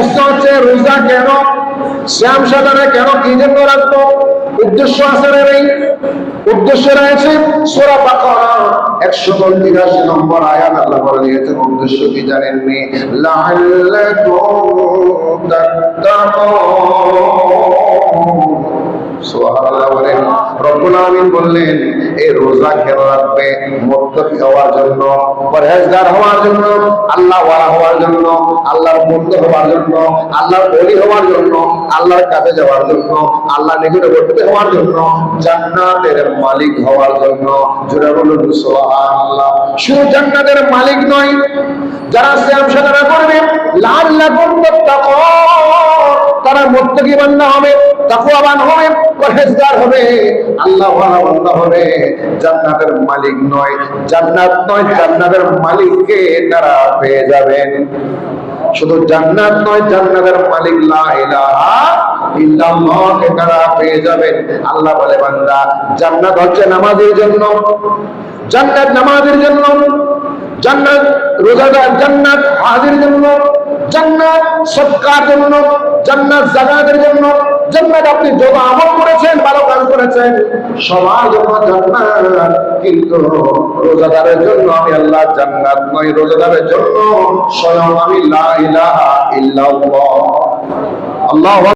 প্রশ্ন হচ্ছে রোজা কেন, শ্যাম সাধনা কেন, কি জন্য রাখবো? উদ্দেশ্য আছে না নেই? উদ্দেশ্য রয়েছে। সূরা বাকারা 183 নম্বর আয়াত আল্লাহ বলে দিয়েছেন, উদ্দেশ্য কি জানেননি? লাআল্লাকুম তাত্তাকুন। সুবহানাল্লাহ বলেন। রব্বুল আলামিন বললেন এই রোজা কেন রাখবে? মুত্তাকি হওয়ার জন্য, পরহেজগার হওয়ার জন্য, আল্লাহ ওয়ালা হওয়ার জন্য, আল্লাহর বন্ধু হওয়ার জন্য, আল্লাহর ওলি হওয়ার জন্য, আল্লাহর কাছে যাওয়ার জন্য, আল্লাহর নিকটবর্তী হওয়ার জন্য, জান্নাতের মালিক হওয়ার জন্য। জোরে বলুন সুবহানাল্লাহ। শুধু জান্নাতের মালিক নয়, যারা সিয়াম সাধনা করবে লাআল্লাকুম তাত্তাকুন, তারা মুত্তাকি বান্দা হবে, তাকওয়াবান হবে, পরহেজগার হবে, আল্লাহ ওয়ালা বান্দা হবে। জান্নাতের মালিক নয়, জান্নাত নয়, জান্নাতের মালিককে তারা পেয়ে যাবেন। শুধু জান্নাত নয়, জান্নাতের মালিক লা ইলাহা ইল্লাল্লাহ কে তারা পেয়ে যাবেন। আল্লাহ বলে বান্দা জান্নাত হচ্ছে নামাজের জন্য, জান্নাত নামাজের জন্য, জান্নাত রোজাদার, জান্নাত হাজির জন্য, জান্নাত সদকার জন্য, জান্নাত যাকাতের জন্য, জান্নাত আপনি যত আমল করেছেন, ভালো কাজ করেছেন, সবার জন্য জান্নাত। কিন্তু রোজাদারের জন্য আমি আল্লাহ জান্নাত নয়, রোজাদারের জন্য স্বয়ং আমি লা ইলাহা ইল্লাল্লাহ। আল্লাহু